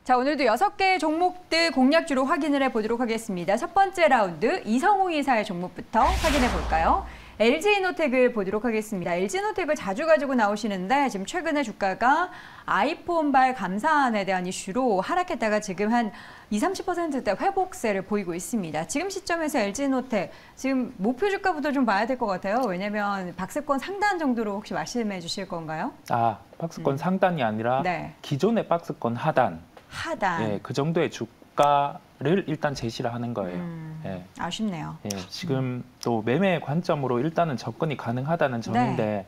자, 오늘도 6개의 종목들 공략주로 확인을 해보도록 하겠습니다. 첫 번째 라운드 이성우 이사의 종목부터 확인해 볼까요? LG이노텍을 보도록 하겠습니다. LG이노텍을 자주 가지고 나오시는데 지금 최근에 주가가 아이폰발 감사안에 대한 이슈로 하락했다가 지금 한 20~30%대 회복세를 보이고 있습니다. 지금 시점에서 LG이노텍 지금 목표 주가부터 좀 봐야 될 것 같아요. 왜냐하면 박스권 상단 정도로 혹시 말씀해 주실 건가요? 아, 박스권 상단이 아니라 네. 기존의 박스권 하단. 하단. 예, 그 정도의 주가를 일단 제시를 하는 거예요. 예. 아쉽네요. 예, 지금 또 매매 관점으로 일단은 접근이 가능하다는 점인데 네.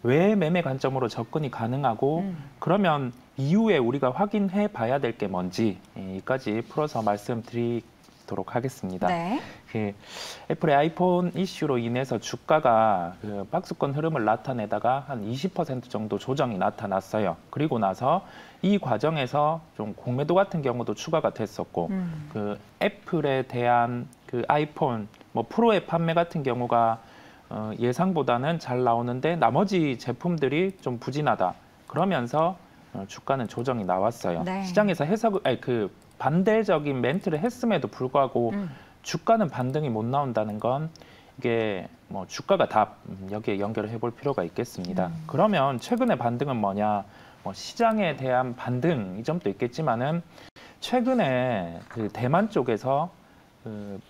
왜 매매 관점으로 접근이 가능하고 그러면 이후에 우리가 확인해 봐야 될 게 뭔지 여기까지 풀어서 말씀드리도록 하겠습니다. 네. 애플의 아이폰 이슈로 인해서 주가가 박스권 흐름을 나타내다가 한 20% 정도 조정이 나타났어요. 그리고 나서 이 과정에서 좀 공매도 같은 경우도 추가가 됐었고 애플에 대한 아이폰 프로의 판매 같은 경우가 예상보다는 잘 나오는데 나머지 제품들이 좀 부진하다. 그러면서 주가는 조정이 나왔어요. 네. 시장에서 반대적인 멘트를 했음에도 불구하고 주가는 반등이 못 나온다는 건 이게 주가가 다 여기에 연결을 해볼 필요가 있겠습니다. 그러면 최근의 반등은 뭐냐? 시장에 대한 반등 이 점도 있겠지만은 최근에 대만 쪽에서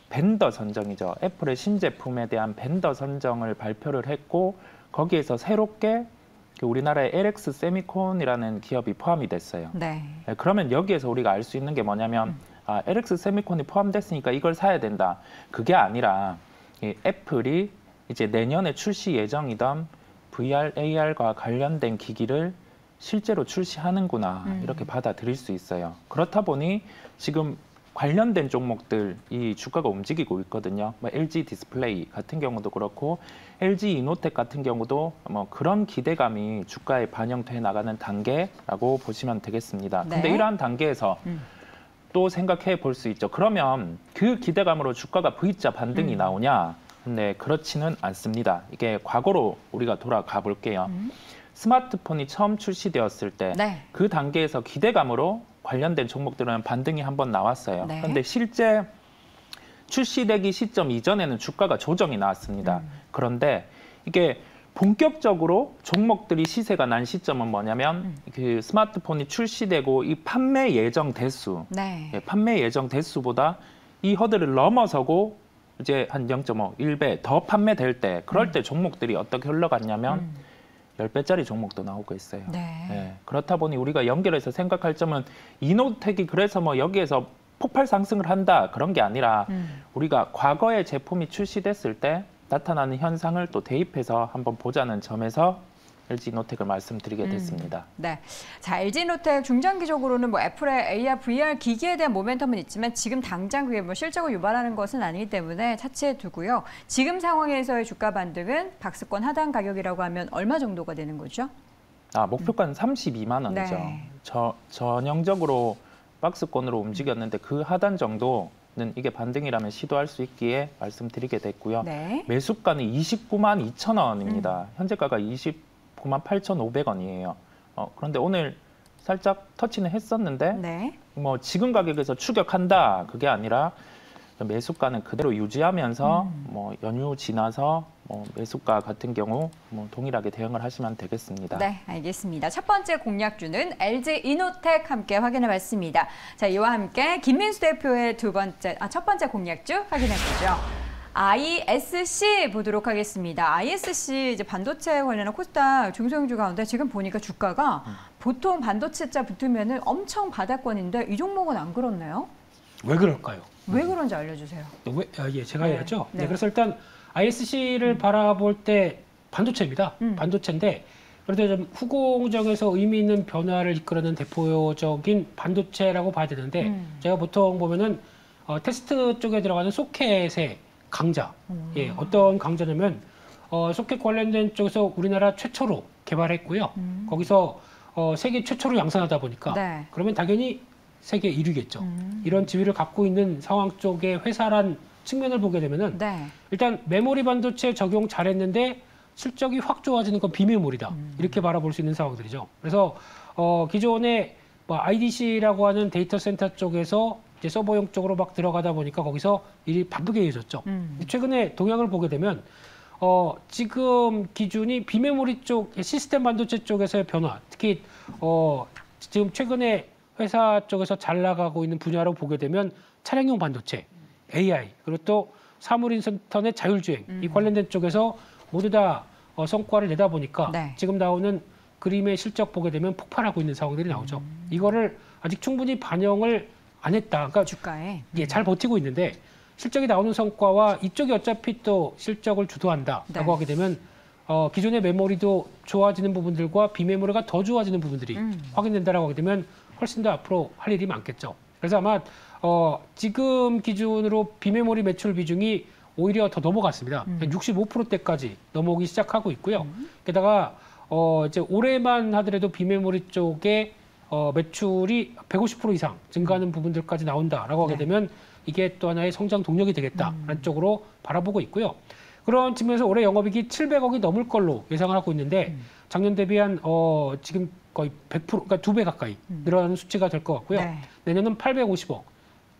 벤더 선정이죠. 애플의 신제품에 대한 벤더 선정을 발표를 했고 거기에서 새롭게 우리나라의 LX 세미콘이라는 기업이 포함이 됐어요. 네. 그러면 여기에서 우리가 알 수 있는 게 뭐냐면 LX 세미콘이 포함됐으니까 이걸 사야 된다. 그게 아니라 애플이 이제 내년에 출시 예정이던 VR, AR과 관련된 기기를 실제로 출시하는구나 이렇게 받아들일 수 있어요. 그렇다 보니 지금 관련된 종목들 이 주가가 움직이고 있거든요. LG 디스플레이 같은 경우도 그렇고 LG 이노텍 같은 경우도 그런 기대감이 주가에 반영돼 나가는 단계라고 보시면 되겠습니다. 네. 근데 이러한 단계에서 또 생각해 볼 수 있죠. 그러면 그 기대감으로 주가가 V자 반등이 나오냐? 근데 그렇지는 않습니다. 이게 과거로 우리가 돌아가 볼게요. 스마트폰이 처음 출시되었을 때 그 단계에서 기대감으로 관련된 종목들은 반등이 한번 나왔어요. 네. 그런데 실제 출시되기 시점 이전에는 주가가 조정이 나왔습니다. 그런데 이게 본격적으로 종목들이 시세가 난 시점은 뭐냐면 스마트폰이 출시되고 이 판매 예정 대수, 판매 예정 대수보다 이 허들을 넘어서고 이제 한 0.5, 1배 더 판매될 때 그럴 때 종목들이 어떻게 흘러갔냐면 10배짜리 종목도 나오고 있어요. 네. 그렇다 보니 우리가 연결해서 생각할 점은 이노텍이 그래서 여기에서 폭발 상승을 한다 그런 게 아니라 우리가 과거에 제품이 출시됐을 때 나타나는 현상을 또 대입해서 한번 보자는 점에서 LG이노텍을 말씀드리게 됐습니다. 네, 자 LG이노텍 중장기적으로는 애플의 AR, VR 기기에 대한 모멘텀은 있지만 지금 당장 그게 실적을 유발하는 것은 아니기 때문에 차치해 두고요. 지금 상황에서의 주가 반등은 박스권 하단 가격이라고 하면 얼마 정도가 되는 거죠? 목표가는 32만 원이죠. 네. 전형적으로 박스권으로 움직였는데 그 하단 정도는 이게 반등이라면 시도할 수 있기에 말씀드리게 됐고요. 네. 매수가는 29만 2천 원입니다. 현재가가 29만 8,500원이에요. 그런데 오늘 살짝 터치는 했었는데 지금 가격에서 추격한다 그게 아니라 매수가는 그대로 유지하면서 연휴 지나서 매수가 같은 경우 동일하게 대응을 하시면 되겠습니다. 네, 알겠습니다. 첫 번째 공략주는 LG이노텍 함께 확인해 봤습니다. 자, 이와 함께 김민수 대표의 첫 번째 공략주 확인해 보죠. ISC 보도록 하겠습니다. ISC 이제 반도체 관련한 코스닥 중소형주 가운데 지금 보니까 주가가 보통 반도체자 붙으면은 엄청 바닥권인데 이 종목은 안 그렇네요. 왜 그럴까요? 왜 그런지 알려주세요. 제가 해야죠. 네, 그래서 일단 ISC를 바라볼 때 반도체입니다. 반도체인데 그래도 좀 후공정에서 의미 있는 변화를 이끌어낸 대표적인 반도체라고 봐야 되는데 제가 보통 보면은 테스트 쪽에 들어가는 소켓의 강자. 어떤 강자냐면 소켓 관련된 쪽에서 우리나라 최초로 개발했고요. 거기서 세계 최초로 양산하다 보니까 그러면 당연히 세계 1위겠죠. 이런 지위를 갖고 있는 상황 쪽의 회사란 측면을 보게 되면은 일단 메모리 반도체 적용 잘했는데 실적이 확 좋아지는 건 비메모리다. 이렇게 바라볼 수 있는 상황들이죠. 그래서 기존에 뭐 IDC라고 하는 데이터 센터 쪽에서 이제 서버용 쪽으로 막 들어가다 보니까 거기서 일이 바쁘게 이어졌죠. 최근에 동향을 보게 되면 지금 기준이 비메모리 쪽 시스템 반도체 쪽에서의 변화, 특히 지금 최근에 회사 쪽에서 잘 나가고 있는 분야로 보게 되면 차량용 반도체, AI, 그리고 또 사물 인터넷 자율주행 이 관련된 쪽에서 모두 다 성과를 내다 보니까 네. 지금 나오는 그림의 실적 보게 되면 폭발하고 있는 상황들이 나오죠. 이거를 아직 충분히 반영을 안 했다. 그러니까 주가에. 예, 잘 버티고 있는데 실적이 나오는 성과와 이쪽이 어차피 또 실적을 주도한다라고 네. 하게 되면 기존의 메모리도 좋아지는 부분들과 비메모리가 더 좋아지는 부분들이 확인된다라고 하게 되면 훨씬 더 앞으로 할 일이 많겠죠. 그래서 아마 지금 기준으로 비메모리 매출 비중이 오히려 더 넘어갔습니다. 65%대까지 넘어오기 시작하고 있고요. 게다가 이제 올해만 하더라도 비메모리 쪽에 매출이 150% 이상 증가하는 부분들까지 나온다라고 하게 네. 되면 이게 또 하나의 성장 동력이 되겠다라는 쪽으로 바라보고 있고요. 그런 측면에서 올해 영업이익이 700억이 넘을 걸로 예상을 하고 있는데 작년 대비한 지금 거의 100% 그러니까 2배 가까이 늘어나는 수치가 될 것 같고요. 네. 내년은 850억.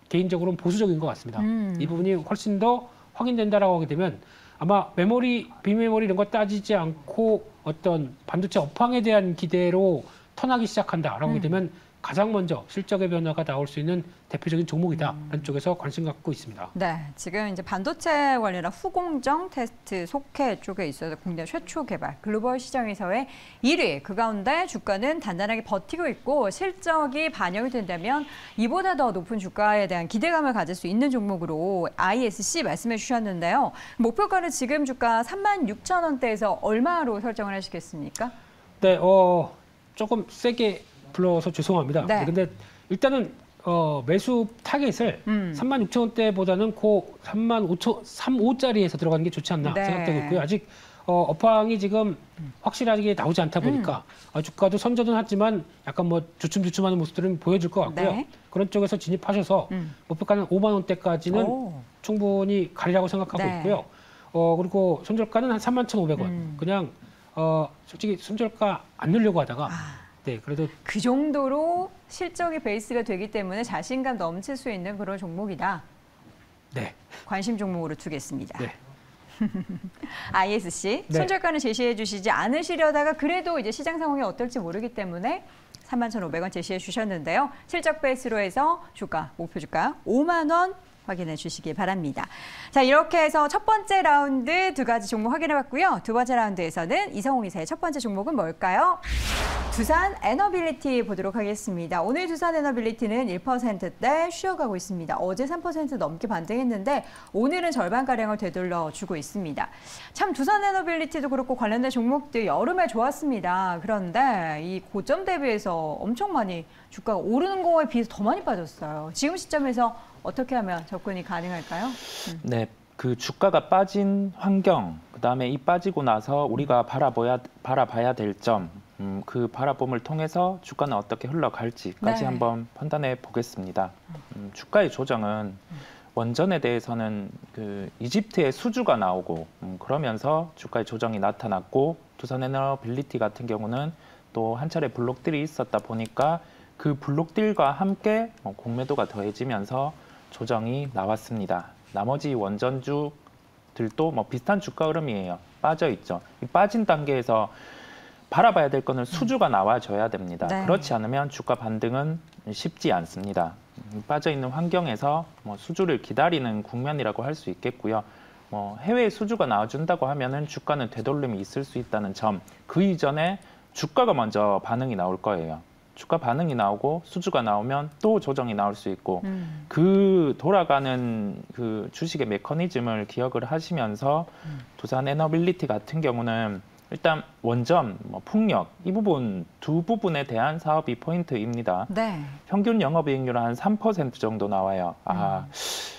개인적으로는 보수적인 것 같습니다. 이 부분이 훨씬 더 확인된다라고 하게 되면 아마 메모리, 비메모리 이런 거 따지지 않고 어떤 반도체 업황에 대한 기대로 턴하기 시작한다라고 하게 되면 가장 먼저 실적의 변화가 나올 수 있는 대표적인 종목이다라는 쪽에서 관심 갖고 있습니다. 네, 지금 이제 반도체 관련한 후공정 테스트 속해 쪽에 있어서 국내 최초 개발 글로벌 시장에서의 1위. 그 가운데 주가는 단단하게 버티고 있고 실적이 반영이 된다면 이보다 더 높은 주가에 대한 기대감을 가질 수 있는 종목으로 ISC 말씀해 주셨는데요. 목표가는 지금 주가 36,000원대에서 얼마로 설정을 하시겠습니까? 네, 조금 세게 불러서 죄송합니다. 네. 근데 일단은 매수 타겟을 36,000원대보다는 고 35,000짜리에서 들어가는 게 좋지 않나 네. 생각되고 있고요. 아직 업황이 지금 확실하게 나오지 않다 보니까 주가도 선전은 하지만 약간 뭐 주춤주춤하는 모습들은 보여줄 것 같고요. 네. 그런 쪽에서 진입하셔서 목표가는 5만 원대까지는 오. 충분히 가리라고 생각하고 네. 있고요. 그리고 손절가는 한 31,500원. 그냥 솔직히 손절가 안 넣으려고 하다가 네, 그래도 그 정도로 실적이 베이스가 되기 때문에 자신감 넘칠 수 있는 그런 종목이다. 네. 관심 종목으로 두겠습니다. 네. ISC 네. 손절가는 제시해 주시지 않으시려다가 그래도 이제 시장 상황이 어떨지 모르기 때문에 31,500원 제시해 주셨는데요. 실적 베이스로 해서 주가, 목표 주가 5만 원 확인해 주시기 바랍니다. 자, 이렇게 해서 첫 번째 라운드 두 가지 종목 확인해 봤고요. 두 번째 라운드에서는 이성홍 이사의 첫 번째 종목은 뭘까요? 두산 에너빌리티 보도록 하겠습니다. 오늘 두산 에너빌리티는 1%대 쉬어가고 있습니다. 어제 3% 넘게 반등했는데 오늘은 절반가량을 되돌려 주고 있습니다. 참 두산 에너빌리티도 그렇고 관련된 종목들 여름에 좋았습니다. 그런데 이 고점 대비해서 엄청 많이 주가가 오르는 거에 비해서 더 많이 빠졌어요. 지금 시점에서 어떻게 하면 접근이 가능할까요? 네, 그 주가가 빠진 환경, 그다음에 이 빠지고 나서 우리가 바라봐야 될 점, 그 바라봄을 통해서 주가는 어떻게 흘러갈지까지 네. 한번 판단해 보겠습니다. 주가의 조정은 원전에 대해서는 그 이집트의 수주가 나오고 그러면서 주가의 조정이 나타났고 두산에너빌리티 같은 경우는 또 한 차례 블록딜이 있었다 보니까 그 블록딜과 함께 공매도가 더해지면서 조정이 나왔습니다. 나머지 원전주들도 뭐 비슷한 주가 흐름이에요. 빠져 있죠. 이 빠진 단계에서 바라봐야 될 거는 수주가 나와줘야 됩니다. 네. 그렇지 않으면 주가 반등은 쉽지 않습니다. 빠져 있는 환경에서 뭐 수주를 기다리는 국면이라고 할 수 있겠고요. 뭐 해외 수주가 나와준다고 하면은 주가는 되돌림이 있을 수 있다는 점. 그 이전에 주가가 먼저 반응이 나올 거예요. 주가 반응이 나오고 수주가 나오면 또 조정이 나올 수 있고 그 돌아가는 그 주식의 메커니즘을 기억을 하시면서 두산 에너빌리티 같은 경우는 일단 원전, 풍력 이 부분 두 부분에 대한 사업이 포인트입니다. 네. 평균 영업이익률은 한 3% 정도 나와요.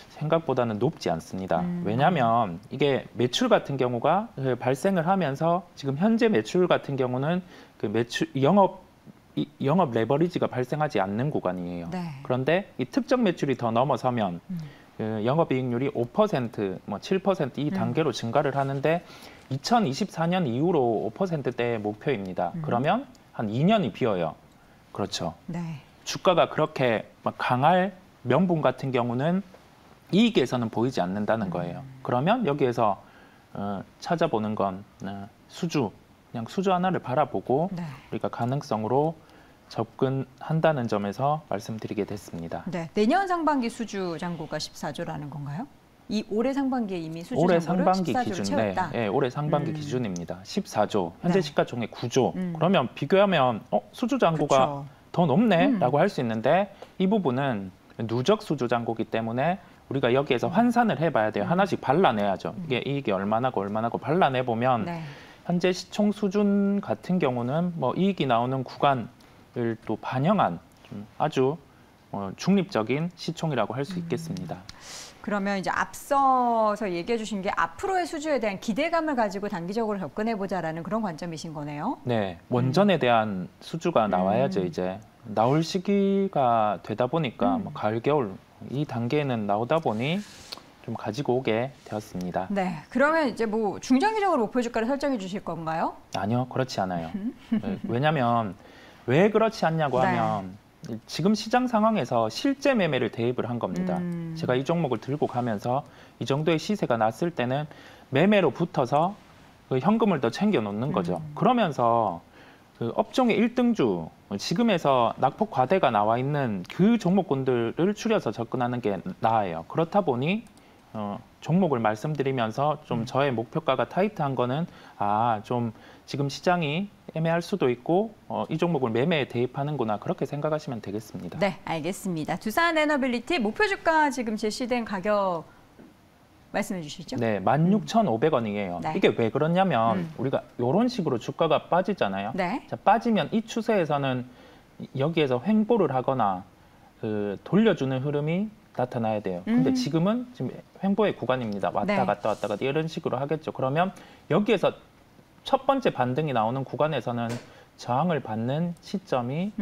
생각보다는 높지 않습니다. 왜냐하면 이게 매출 같은 경우가 발생을 하면서 지금 현재 매출 같은 경우는 그 매출 영업 레버리지가 발생하지 않는 구간이에요. 네. 그런데 이 특정 매출이 더 넘어서면 그 영업이익률이 5%, 뭐 7% 이 단계로 증가를 하는데 2024년 이후로 5%대의 목표입니다. 그러면 한 2년이 비어요. 그렇죠. 네. 주가가 그렇게 막 강할 명분 같은 경우는 이익에서는 보이지 않는다는 거예요. 그러면 여기에서 찾아보는 건 그냥 수주 하나를 바라보고 네. 우리가 가능성으로 접근한다는 점에서 말씀드리게 됐습니다. 네. 내년 상반기 수주 잔고가 14조라는 건가요? 이 올해 상반기에 이미 수주 올해 잔고를 상반기 14조를 기준, 채웠다. 네, 올해 상반기 기준입니다. 14조, 현재 네. 시가총액 9조. 그러면 비교하면 수주 잔고가 그렇죠. 더 높네라고 할 수 있는데 이 부분은 누적 수주 잔고기 때문에 우리가 여기에서 환산을 해봐야 돼요. 하나씩 발라내야죠. 이게 이익이 얼마나고 발라내 보면 네. 현재 시총 수준 같은 경우는 뭐 이익이 나오는 구간을 또 반영한 좀 아주 중립적인 시총이라고 할 수 있겠습니다. 그러면 이제 앞서서 얘기해 주신 게 앞으로의 수주에 대한 기대감을 가지고 단기적으로 접근해 보자라는 그런 관점이신 거네요. 네, 원전에 대한 수주가 나와야죠. 이제 나올 시기가 되다 보니까 뭐 가을, 겨울 이 단계에는 나오다 보니 좀 가지고 오게 되었습니다. 네. 그러면 이제 뭐 중장기적으로 목표 주가를 설정해 주실 건가요? 아니요, 그렇지 않아요. 왜냐하면 왜 그렇지 않냐고 네. 하면 지금 시장 상황에서 실제 매매를 대입을 한 겁니다. 제가 이 종목을 들고 가면서 이 정도의 시세가 났을 때는 매매로 붙어서 그 현금을 더 챙겨 놓는 거죠. 그러면서 그 업종의 1등주, 지금에서 낙폭 과대가 나와 있는 그 종목군들을 추려서 접근하는 게 나아요. 그렇다 보니 종목을 말씀드리면서 좀 저의 목표가가 타이트한 거는 좀 지금 시장이 애매할 수도 있고 이 종목을 매매에 대입하는구나 그렇게 생각하시면 되겠습니다. 네, 알겠습니다. 두산 에너빌리티 목표 주가 지금 제시된 가격 말씀해 주시죠. 네, 16,500원이에요. 네. 이게 왜 그러냐면 우리가 이런 식으로 주가가 빠지잖아요. 네. 자, 빠지면 이 추세에서는 여기에서 횡보를 하거나 돌려주는 흐름이 나타나야 돼요. 근데 지금은 지금 횡보의 구간입니다. 왔다 네. 갔다 왔다 갔다 이런 식으로 하겠죠. 그러면 여기에서 첫 번째 반등이 나오는 구간에서는 저항을 받는 시점이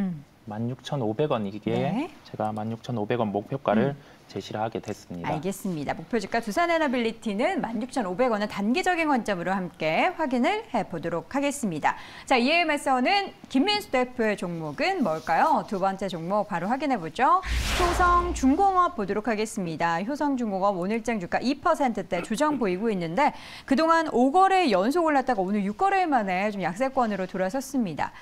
16,500원이기에 네. 제가 16,500원 목표가를 제시를 하게 됐습니다. 알겠습니다. 목표 주가 두산 에너빌리티는 16,500원을 단기적인 관점으로 함께 확인을 해보도록 하겠습니다. 자, EM에서는 김민수 대표의 종목은 뭘까요? 두 번째 종목 바로 확인해 보죠. 효성중공업 보도록 하겠습니다. 효성중공업 오늘장 주가 2%대 조정 보이고 있는데 그동안 5거래 연속 올랐다가 오늘 6거래 만에 좀 약세권으로 돌아섰습니다.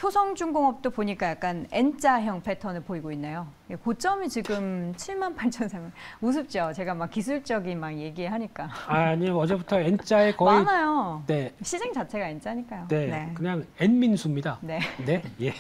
효성중공업도 보니까 약간 N자형 패턴을 보이고 있네요. 고점이 지금 78,300. 우습죠? 제가 막 기술적인 막 얘기하니까. 아니요, 어제부터 N자에 거의 많아요. 네, 시장 자체가 N자니까요. 네, 그냥 N민수입니다. 네. 네, 예.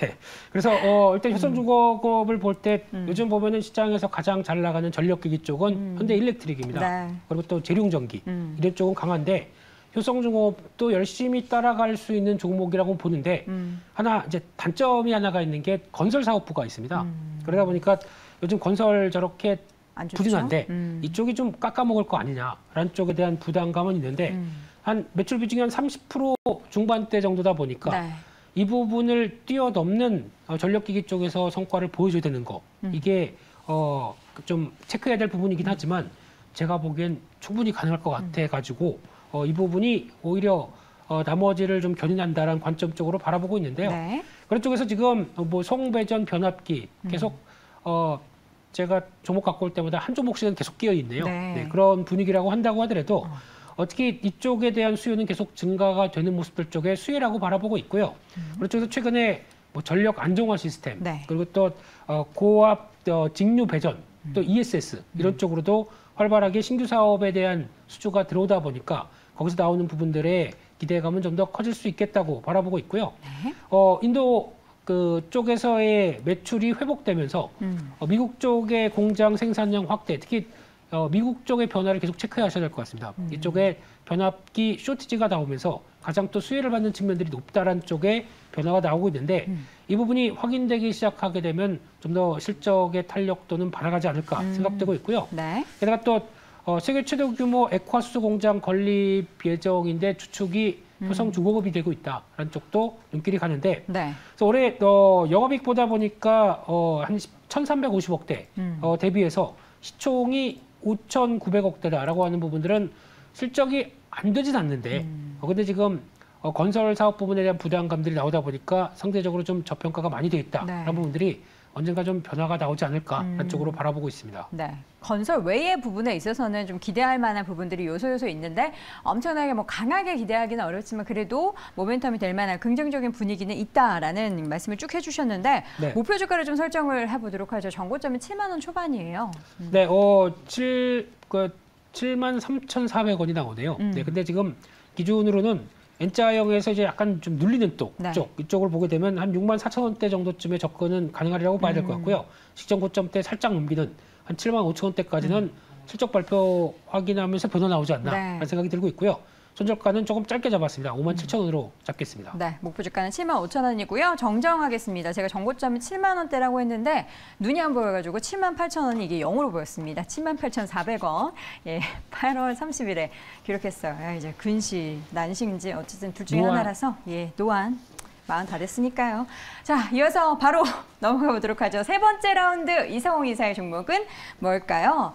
그래서 일단 효성중공업을 볼 때 요즘 보면은 시장에서 가장 잘 나가는 전력기기 쪽은 현대일렉트릭입니다. 네. 그리고 또 재룡전기 이런 쪽은 강한데 효성중공업도 열심히 따라갈 수 있는 종목이라고 보는데 하나 이제 단점이 하나가 있는 게 건설 사업부가 있습니다. 그러다 보니까 요즘 건설 저렇게 안 좋죠? 부진한데 이쪽이 좀 깎아먹을 거 아니냐라는 쪽에 대한 부담감은 있는데 한 매출 비중이 한 30% 중반대 정도다 보니까 네. 이 부분을 뛰어넘는 전력기기 쪽에서 성과를 보여줘야 되는 거 이게 좀 체크해야 될 부분이긴 하지만 제가 보기엔 충분히 가능할 것 같아 가지고 이 부분이 오히려 나머지를 좀 견인한다라는 관점 쪽으로 바라보고 있는데요. 네. 그런 쪽에서 지금 뭐 송배전 변압기 계속 제가 종목 갖고 올 때마다 한 종목씩은 계속 끼어 있네요. 네. 네, 그런 분위기라고 한다고 하더라도 어떻게 이쪽에 대한 수요는 계속 증가가 되는 모습들 쪽에 수혜라고 바라보고 있고요. 그런 쪽에서 최근에 뭐 전력 안정화 시스템 네. 그리고 또 고압 직류 배전 또 ESS 이런 쪽으로도 활발하게 신규 사업에 대한 수주가 들어오다 보니까 거기서 나오는 부분들의 기대감은 좀 더 커질 수 있겠다고 바라보고 있고요. 네. 인도 그 쪽에서의 매출이 회복되면서 미국 쪽의 공장 생산량 확대, 특히 미국 쪽의 변화를 계속 체크하셔야 될 것 같습니다. 이쪽에 변압기 쇼티지가 나오면서 가장 또 수혜를 받는 측면들이 높다라는 쪽에 변화가 나오고 있는데 이 부분이 확인되기 시작하게 되면 좀 더 실적의 탄력도는 발휘하지 않을까 생각되고 있고요. 네. 게다가 또 세계 최대 규모 액화 수소 공장 건립 예정인데 주축이 효성중공업이 되고 있다라는 쪽도 눈길이 가는데 네. 그래서 올해 영업이익 보다 보니까 한 1,350억대 대비해서 시총이 5,900억대다라고 하는 부분들은 실적이 안 되진 않는데 근데 지금 건설 사업 부분에 대한 부담감들이 나오다 보니까 상대적으로 좀 저평가가 많이 돼 있다라는 네. 부분들이 언젠가 좀 변화가 나오지 않을까 쪽으로 바라보고 있습니다. 네. 건설 외의 부분에 있어서는 좀 기대할 만한 부분들이 요소 있는데 엄청나게 뭐 강하게 기대하기는 어렵지만 그래도 모멘텀이 될 만한 긍정적인 분위기는 있다라는 말씀을 쭉 해주셨는데 네. 목표 주가를 좀 설정을 해보도록 하죠. 정고점이 7만 원 초반이에요. 네, 73,400원이 나오네요. 네, 근데 지금 기준으로는 N자형에서 이제 약간 좀 눌리는 네. 이쪽을 보게 되면 한 64,000원대 정도쯤에 접근은 가능하리라고 봐야 될 것 같고요. 직전 고점대 살짝 넘기는 한 75,000원대까지는 실적 발표 확인하면서 변화 나오지 않나 네. 라는 생각이 들고 있고요. 손절가는 조금 짧게 잡았습니다. 57,000원으로 잡겠습니다. 네, 목표 주가는 75,000원이고요. 정정하겠습니다. 제가 정고점이 7만 원대라고 했는데 눈이 안 보여가지고 78,000원이 이게 0으로 보였습니다. 78,400원. 예, 8월 30일에 기록했어요. 야, 이제 근시, 난시인지 어쨌든 둘 중에 노안. 하나라서 예, 노안. 마흔 다 됐으니까요. 자, 이어서 바로 넘어가 보도록 하죠. 세 번째 라운드 이성홍 이사의 종목은 뭘까요?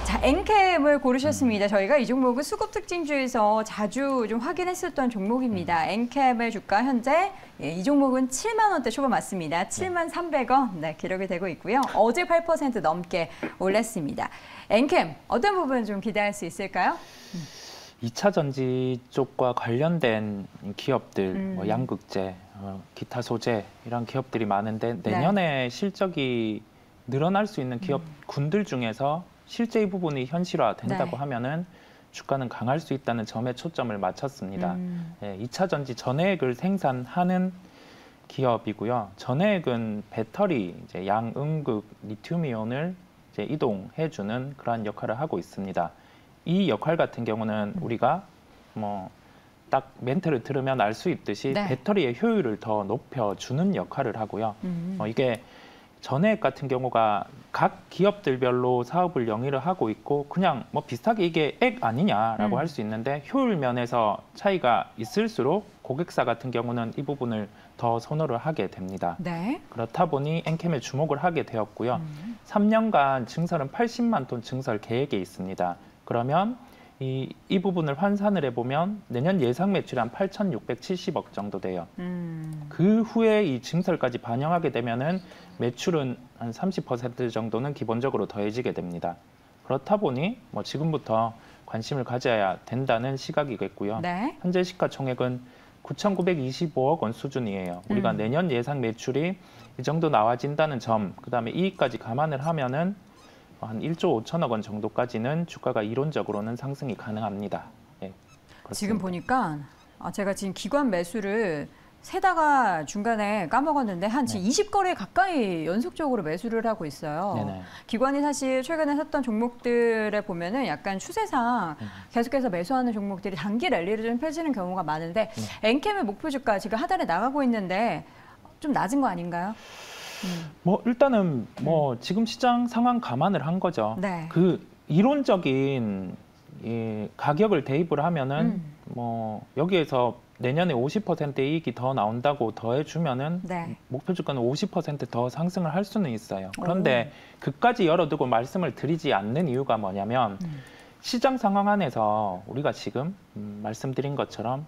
자, 엔캠을 고르셨습니다. 저희가 이 종목은 수급 특징주에서 자주 좀 확인했었던 종목입니다. 엔캠의 주가 현재 이 종목은 7만 원대 초반 맞습니다. 7만 300원 네, 기록이 되고 있고요. 어제 8% 넘게 올랐습니다. 엔캠 어떤 부분 좀 기대할 수 있을까요? 2차 전지 쪽과 관련된 기업들, 뭐 양극재, 기타 소재 이런 기업들이 많은데 내년에 실적이 늘어날 수 있는 기업군들 중에서 실제 이 부분이 현실화된다고 하면은 주가는 강할 수 있다는 점에 초점을 맞췄습니다. 예, 2차 전지 전해액을 생산하는 기업이고요. 전해액은 배터리, 이제 양응극 리튬이온을 이제 이동해주는 그러한 역할을 하고 있습니다. 이 역할 같은 경우는 우리가 뭐 딱 멘트를 들으면 알 수 있듯이 배터리의 효율을 더 높여주는 역할을 하고요. 이게 전해액 같은 경우가 각 기업들별로 사업을 영위를 하고 있고 그냥 뭐 비슷하게 이게 액 아니냐라고 할 수 있는데 효율 면에서 차이가 있을수록 고객사 같은 경우는 이 부분을 더 선호를 하게 됩니다. 네. 그렇다 보니 엔캠에 주목을 하게 되었고요. 3년간 증설은 80만 톤 증설 계획에 있습니다. 그러면 이 부분을 환산을 해보면 내년 예상 매출이 한 8,670억 정도 돼요. 그 후에 이 증설까지 반영하게 되면은 매출은 한 30% 정도는 기본적으로 더해지게 됩니다. 그렇다 보니 뭐 지금부터 관심을 가져야 된다는 시각이겠고요. 네. 현재 시가총액은 9,925억 원 수준이에요. 우리가 내년 예상 매출이 이 정도 나와진다는 점, 그다음에 이익까지 감안을 하면은 한 1조 5천억 원 정도까지는 주가가 이론적으로는 상승이 가능합니다. 예, 지금 보니까 제가 지금 기관 매수를 세다가 중간에 까먹었는데 한 20거래 가까이 연속적으로 매수를 하고 있어요. 네네. 기관이 사실 최근에 샀던 종목들에 보면은 약간 추세상 계속해서 매수하는 종목들이 단기 랠리를 좀 펼치는 경우가 많은데 엔캠의 목표 주가 지금 하단에 나가고 있는데 좀 낮은 거 아닌가요? 뭐 일단은 뭐 지금 시장 상황 감안을 한 거죠. 네. 그 이론적인 가격을 대입을 하면은 뭐 여기에서 내년에 50% 이익이 더 나온다고 더해주면은 목표 주가는 50% 더 상승을 할 수는 있어요. 그런데 그까지 열어두고 말씀을 드리지 않는 이유가 뭐냐면 시장 상황 안에서 우리가 지금 말씀드린 것처럼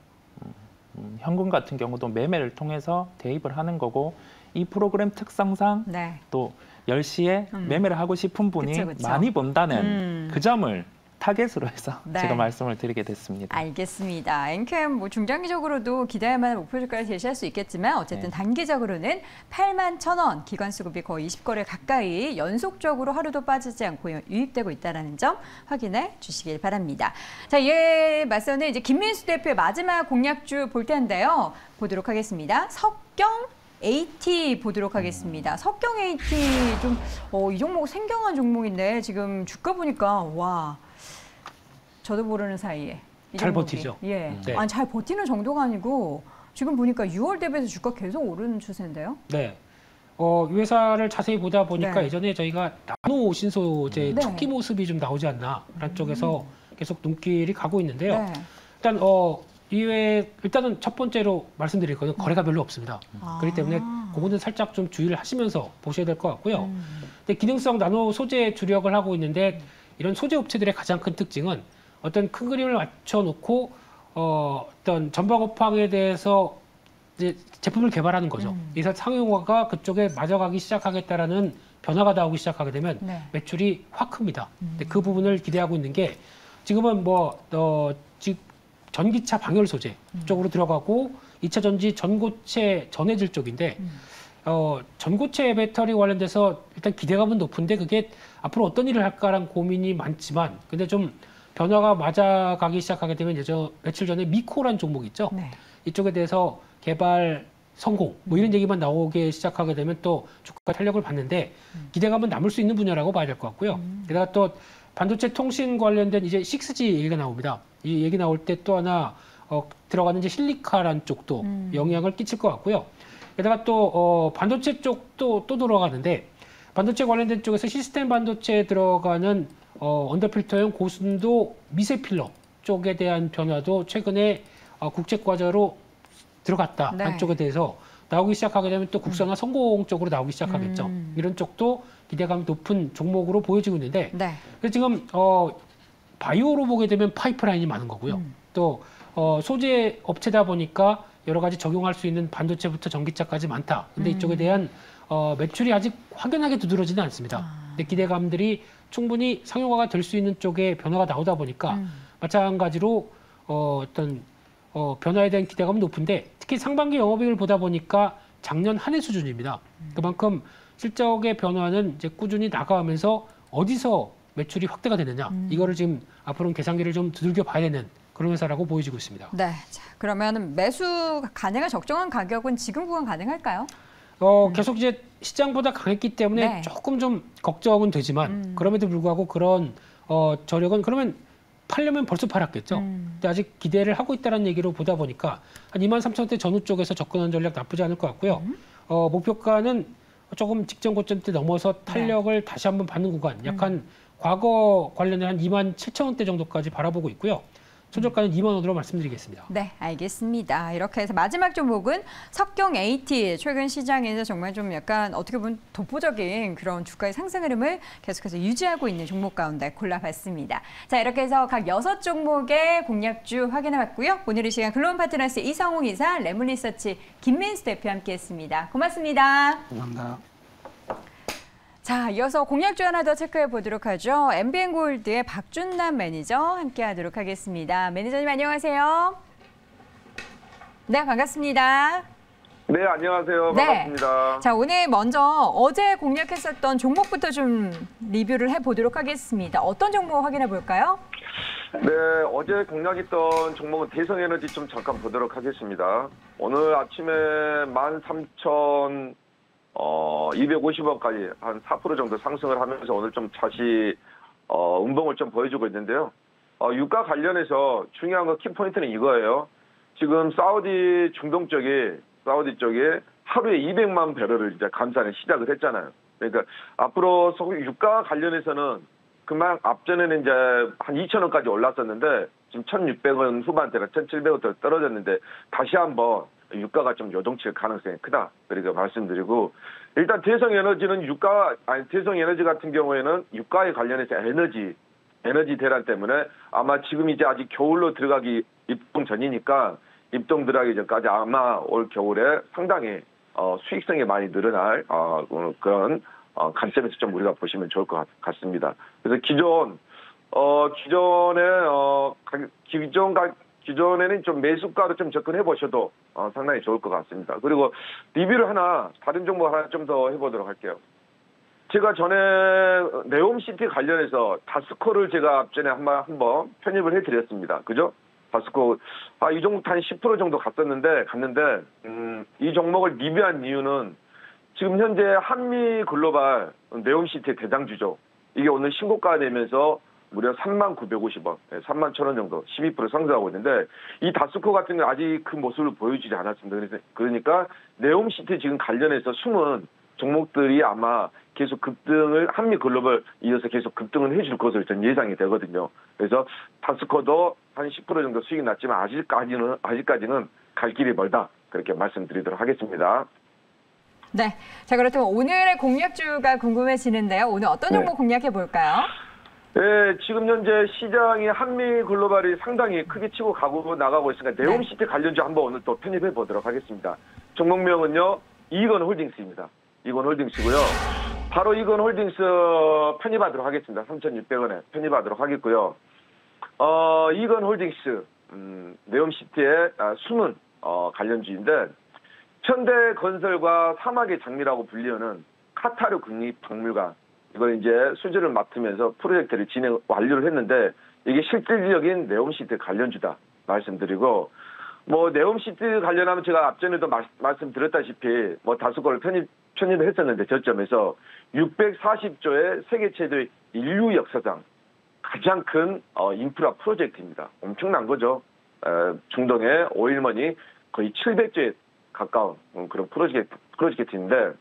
현금 같은 경우도 매매를 통해서 대입을 하는 거고 이 프로그램 특성상 또 10시에 매매를 하고 싶은 분이 그쵸. 많이 본다는 그 점을 타겟으로 해서 네. 제가 말씀을 드리게 됐습니다. 알겠습니다. 엔캠 뭐 중장기적으로도 기대할 만한 목표 주가를 제시할 수 있겠지만 어쨌든 단기적으로는 8만 1,000원 기관 수급이 거의 20거래 가까이 연속적으로 하루도 빠지지 않고 유입되고 있다는 점 확인해 주시길 바랍니다. 자, 이에 맞서는 이제 김민수 대표의 마지막 공약주 볼 텐데요. 보도록 하겠습니다. 석경 AT 보도록 하겠습니다. 석경 AT 좀 이 종목 생경한 종목인데 지금 주가 보니까 와 저도 모르는 사이에 잘 버티죠. 예, 아니 잘 버티는 정도가 아니고 지금 보니까 6월 대비해서 주가 계속 오르는 추세인데요. 네. 이 회사를 자세히 보다 보니까 예전에 저희가 나노 신소재 척기 모습이 좀 나오지 않나 라는 쪽에서 계속 눈길이 가고 있는데요. 일단 이외에 일단은 첫 번째로 말씀드릴 거는 거래가 별로 없습니다. 그렇기 때문에 그거는 살짝 좀 주의를 하시면서 보셔야 될 것 같고요. 근데 기능성 나노 소재 주력을 하고 있는데 이런 소재 업체들의 가장 큰 특징은 어떤 큰 그림을 맞춰놓고 어떤 전방 업황에 대해서 이제 제품을 개발하는 거죠. 그래서 상용화가 그쪽에 맞아가기 시작하겠다라는 변화가 나오기 시작하게 되면 네. 매출이 확 큽니다. 근데 그 부분을 기대하고 있는 게 지금은 지금 전기차 방열 소재 쪽으로 들어가고 2차 전지 전고체 전해질 쪽인데 전고체 배터리 관련돼서 일단 기대감은 높은데 그게 앞으로 어떤 일을 할까라는 고민이 많지만 근데 좀 변화가 맞아가기 시작하게 되면 며칠 전에 미코란 종목 있죠. 네. 이쪽에 대해서 개발 성공 뭐 이런 얘기만 나오게 시작하게 되면 또 주가 탄력을 받는데 기대감은 남을 수 있는 분야라고 봐야 될 것 같고요. 게다가 또 반도체 통신 관련된 이제 6G 얘기가 나옵니다. 이 얘기 나올 때 또 하나 들어가는 이제 실리카란 쪽도 영향을 끼칠 것 같고요. 게다가 또 반도체 쪽도 또 들어가는데 반도체 관련된 쪽에서 시스템 반도체에 들어가는 언더필터용 고순도 미세 필러 쪽에 대한 변화도 최근에 국제 과제로 들어갔다. 네. 한쪽에 대해서 나오기 시작하게 되면 또 국산화 성공 쪽으로 나오기 시작하겠죠. 이런 쪽도 기대감 높은 종목으로 보여지고 있는데 네. 그래서 지금 바이오로 보게 되면 파이프라인이 많은 거고요. 또 소재 업체다 보니까 여러 가지 적용할 수 있는 반도체부터 전기차까지 많다. 근데 이쪽에 대한 매출이 아직 확연하게 두드러지는 않습니다. 근데 기대감들이 충분히 상용화가 될 수 있는 쪽에 변화가 나오다 보니까 마찬가지로 어떤 변화에 대한 기대감은 높은데 특히 상반기 영업이익을 보다 보니까 작년 한 해 수준입니다. 그만큼 실적의 변화는 이제 꾸준히 나가면서 어디서 매출이 확대가 되느냐 이거를 지금 앞으로는 계산기를 좀 두들겨 봐야 되는 그런 회사라고 보여지고 있습니다. 네. 자, 그러면 매수 가능한 적정한 가격은 지금 구간 가능할까요? 계속 이제 시장보다 강했기 때문에 네. 조금 좀 걱정은 되지만 그럼에도 불구하고 그런 저력은 그러면 팔려면 벌써 팔았겠죠. 근데 아직 기대를 하고 있다는 얘기로 보다 보니까 한 23,000원대 전후 쪽에서 접근하는 전략 나쁘지 않을 것 같고요. 목표가는 조금 직전 고점대 넘어서 탄력을 다시 한번 받는 구간, 약간 과거 관련해 한 27,000원대 정도까지 바라보고 있고요. 손절가는 2만 원으로 말씀드리겠습니다. 네, 알겠습니다. 이렇게 해서 마지막 종목은 석경 AT. 최근 시장에서 정말 좀 약간 어떻게 보면 독보적인 그런 주가의 상승 흐름을 계속해서 유지하고 있는 종목 가운데 골라봤습니다. 자, 이렇게 해서 각 6종목의 공략주 확인해봤고요. 오늘 이 시간 글로벌 파트너스 이성웅 이사, 레몬리서치 김민수 대표 함께했습니다. 고맙습니다. 감사합니다. 자, 이어서 공략주 하나 더 체크해 보도록 하죠. MBN골드의 박준남 매니저 함께하도록 하겠습니다. 매니저님 안녕하세요. 네, 반갑습니다. 네, 안녕하세요. 네. 반갑습니다. 자, 오늘 먼저 어제 공략했었던 종목부터 좀 리뷰를 해보도록 하겠습니다. 어떤 종목 확인해 볼까요? 네, 어제 공략했던 종목은 대성에너지 좀 잠깐 보도록 하겠습니다. 오늘 아침에 13,250원까지 한 4% 정도 상승을 하면서 오늘 좀 다시 음봉을 좀 보여주고 있는데요. 유가 관련해서 중요한 거 키포인트는 이거예요. 지금 사우디 쪽에 하루에 200만 배럴을 이제 감산을 시작을 했잖아요. 그러니까 앞으로 유가 관련해서는 그만 앞전에는 이제 한 2,000원까지 올랐었는데 지금 1,600원 후반대가 1,700원 떨어졌는데 다시 한번 유가가 좀 요동칠 가능성이 크다. 그렇게 말씀드리고 일단 대성에너지 같은 경우에는 유가에 관련해서 에너지 대란 때문에 아마 지금 이제 아직 겨울로 들어가기 입동 전이니까 입동 들어가기 전까지 아마 올 겨울에 상당히 수익성이 많이 늘어날 그런 관점에서 좀 우리가 보시면 좋을 것 같습니다. 그래서 기존에는 좀 매수가로 좀 접근해 보셔도 상당히 좋을 것 같습니다. 그리고 리뷰를 다른 종목 하나 좀 더 해보도록 할게요. 제가 전에 네옴시티 관련해서 다스코를 제가 앞전에 한번 편입을 해드렸습니다. 그죠? 다스코 이 종목 한 10% 정도 갔는데 이 종목을 리뷰한 이유는 지금 현재 한미 글로벌 네옴시티 대장주죠. 이게 오늘 신고가 되면서 무려 3950원, 31,000원 정도 12% 상승하고 있는데 이 다스코 같은 경우는 아직 그 모습을 보여주지 않았습니다. 그러니까 네옴시티 지금 관련해서 숨은 종목들이 아마 계속 한미 글로벌 이어서 계속 급등을 해줄 것으로 전 예상이 되거든요. 그래서 다스코도 한 10% 정도 수익이 났지만 아직까지는 갈 길이 멀다. 그렇게 말씀드리도록 하겠습니다. 네. 자, 그렇다면 오늘의 공략주가 궁금해지는데요. 오늘 어떤 종목 공략해 볼까요? 네, 지금 현재 시장이 한미 글로벌이 상당히 크게 치고 나가고 있으니까 네옴시티 관련주 한번 오늘 또 편입해 보도록 하겠습니다. 종목명은요, 이건홀딩스입니다. 이건홀딩스고요. 바로 이건홀딩스 편입하도록 하겠습니다. 3,600원에 편입하도록 하겠고요. 이건홀딩스 네옴시티의 숨은 관련주인데 현대건설과 사막의 장미라고 불리는 카타르 국립박물관 이걸 이제 수주를 맡으면서 프로젝트를 진행 완료를 했는데 이게 실질적인 네옴시티 관련주다 말씀드리고 뭐 네옴시티 관련하면 제가 앞전에도 말씀드렸다시피 뭐 다수 걸 편입을 했었는데 저점에서 640조의 세계 최대의 인류 역사상 가장 큰 인프라 프로젝트입니다. 엄청난 거죠. 중동의 오일머니 거의 700조에 가까운 그런 프로젝트인데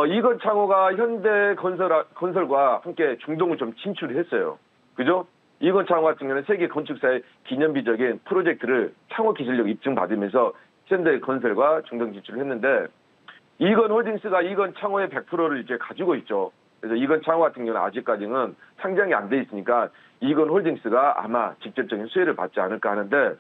이건창호가 현대건설과 함께 중동을 좀 진출을 했어요. 그죠? 이건창호 같은 경우는 세계 건축사의 기념비적인 프로젝트를 창호 기술력 입증받으면서 현대건설과 중동 진출을 했는데 이건홀딩스가 이건창호의 100%를 이제 가지고 있죠. 그래서 이건창호 같은 경우는 아직까지는 상장이 안 돼 있으니까 이건홀딩스가 아마 직접적인 수혜를 받지 않을까 하는데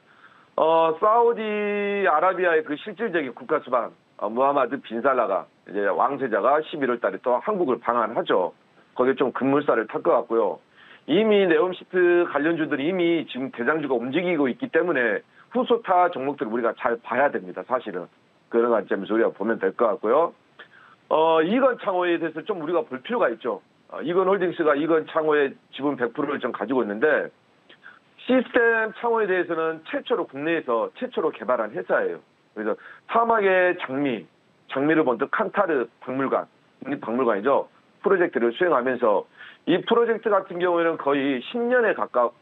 사우디아라비아의 그 실질적인 국가수반 무하마드 빈살라가 이제 왕세자가 11월 달에 또 한국을 방한하죠. 거기에 좀 급물살을 탈 것 같고요. 이미 네옴시트 관련주들이 이미 지금 대장주가 움직이고 있기 때문에 후소타 종목들을 우리가 잘 봐야 됩니다. 사실은. 그런 관점에서 우리가 보면 될 것 같고요. 이건창호에 대해서 좀 우리가 볼 필요가 있죠. 이건홀딩스가 이건창호의 지분 100%를 좀 가지고 있는데 시스템 창호에 대해서는 국내에서 최초로 개발한 회사예요. 그래서 사막의 장미를 본드 칸타르 박물관, 국립박물관이죠. 프로젝트를 수행하면서 이 프로젝트 같은 경우에는 거의 10년에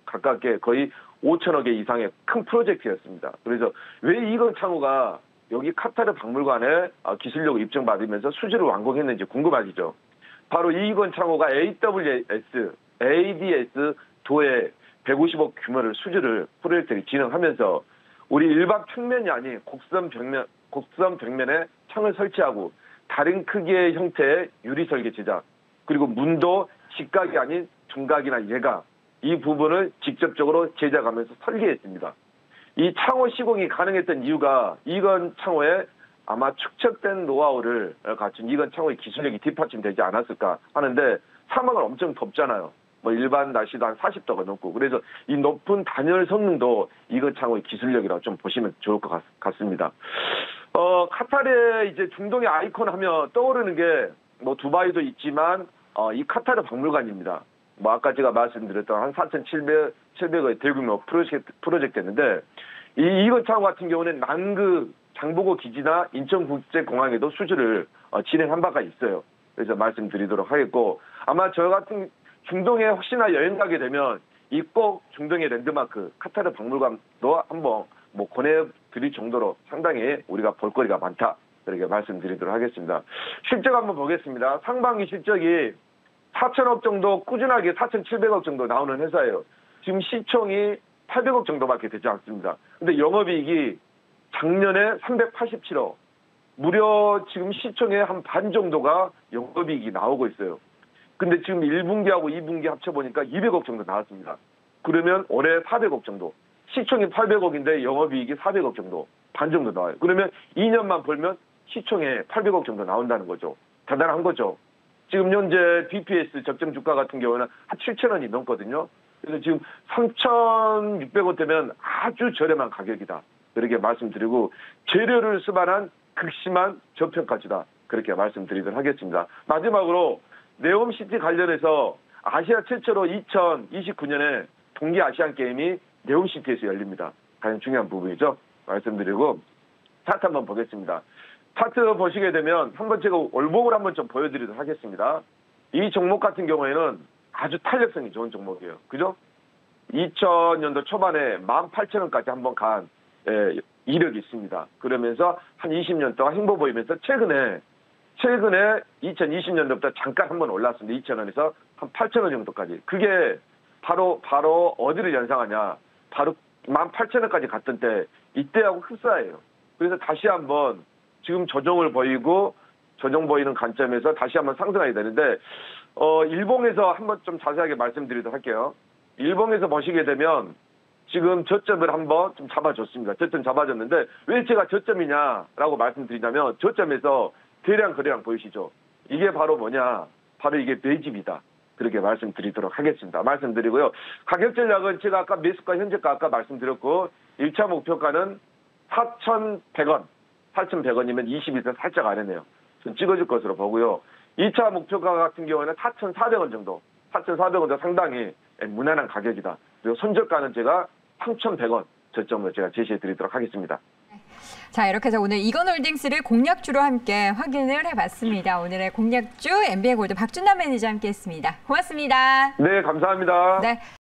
가깝게 거의 5천억 개 이상의 큰 프로젝트였습니다. 그래서 왜 이건창호가 여기 카타르 박물관에 기술력을 입증받으면서 수주를 완공했는지 궁금하시죠? 바로 이건창호가 ADS 도에 150억 규모를 수주를 프로젝트를 진행하면서 우리 일반 평면이 아닌 곡선 벽면에 창을 설치하고 다른 크기의 형태의 유리 설계 제작 그리고 문도 직각이 아닌 중각이나 예각 이 부분을 직접적으로 제작하면서 설계했습니다. 이 창호 시공이 가능했던 이유가 이건 창호의 아마 축적된 노하우를 갖춘 이건 창호의 기술력이 뒷받침되지 않았을까 하는데 사막은 엄청 덥잖아요. 뭐 일반 날씨도 한 40도가 넘고 그래서 이 높은 단열 성능도 이건 창호의 기술력이라고 좀 보시면 좋을 것 같습니다. 카타르의 이제 중동의 아이콘 하면 떠오르는 게 뭐 두바이도 있지만 이 카타르 박물관입니다. 뭐 아까 제가 말씀드렸던 한 4,700억의 대규모 프로젝트였는데 이건 창호 같은 경우는 남극 장보고 기지나 인천국제공항에도 수주를 진행한 바가 있어요. 그래서 말씀드리도록 하겠고 아마 저 같은 중동에 혹시나 여행 가게 되면 이 꼭 중동의 랜드마크 카타르 박물관도 한번 뭐 권해드릴 정도로 상당히 우리가 볼거리가 많다. 그렇게 말씀드리도록 하겠습니다. 실적 한번 보겠습니다. 상반기 실적이 4천억 정도 꾸준하게 4,700억 정도 나오는 회사예요. 지금 시총이 800억 정도밖에 되지 않습니다. 근데 영업이익이 작년에 387억. 무려 지금 시총의 한 반 정도가 영업이익이 나오고 있어요. 근데 지금 1분기하고 2분기 합쳐보니까 200억 정도 나왔습니다. 그러면 올해 400억 정도. 시총이 800억인데 영업이익이 400억 정도. 반 정도 나와요. 그러면 2년만 벌면 시총에 800억 정도 나온다는 거죠. 대단한 거죠. 지금 현재 BPS 적정 주가 같은 경우는 한 7,000원이 넘거든요. 그래서 지금 3,600원 되면 아주 저렴한 가격이다. 그렇게 말씀드리고 재료를 수반한 극심한 저평가주다. 그렇게 말씀드리도록 하겠습니다. 마지막으로 네옴시티 관련해서 아시아 최초로 2029년에 동계 아시안 게임이 네옴시티에서 열립니다. 가장 중요한 부분이죠. 말씀드리고 차트 한번 보겠습니다. 차트 보시게 되면 한번 제가 월봉을 한번 좀 보여드리도록 하겠습니다. 이 종목 같은 경우에는 아주 탄력성이 좋은 종목이에요. 그죠? 2000년도 초반에 18,000원까지 한번 간 이력이 있습니다. 그러면서 한 20년 동안 행보 보이면서 최근에 2020년도부터 잠깐 한번 올랐습니다. 2,000원에서 한 8,000원 정도까지. 그게 바로 어디를 연상하냐. 바로 18,000원까지 갔던 때 이때하고 흡사해요. 그래서 다시 한번 지금 조정 보이는 관점에서 다시 한번 상승하게 되는데 일봉에서 한번 좀 자세하게 말씀드리도록 할게요. 일봉에서 보시게 되면 지금 저점을 한번 좀 잡아줬습니다. 저점 잡아줬는데 왜 제가 저점이냐라고 말씀드리냐면 저점에서 대량 거래량 보이시죠? 이게 바로 뭐냐? 바로 이게 매집이다. 그렇게 말씀드리도록 하겠습니다. 말씀드리고요. 가격 전략은 제가 아까 매수가 현재가 아까 말씀드렸고 1차 목표가는 4,100원. 8,100원이면 22세 살짝 아래네요. 좀 찍어줄 것으로 보고요. 2차 목표가 같은 경우에는 4,400원 정도. 4,400원도 상당히 무난한 가격이다. 그리고 손절가는 제가 3,100원 저점으로 제가 제시해 드리도록 하겠습니다. 자, 이렇게 해서 오늘 이건홀딩스를 공략주로 함께 확인을 해봤습니다. 오늘의 공략주 MBN골드 박준남 매니저 함께했습니다. 고맙습니다. 네, 감사합니다. 네.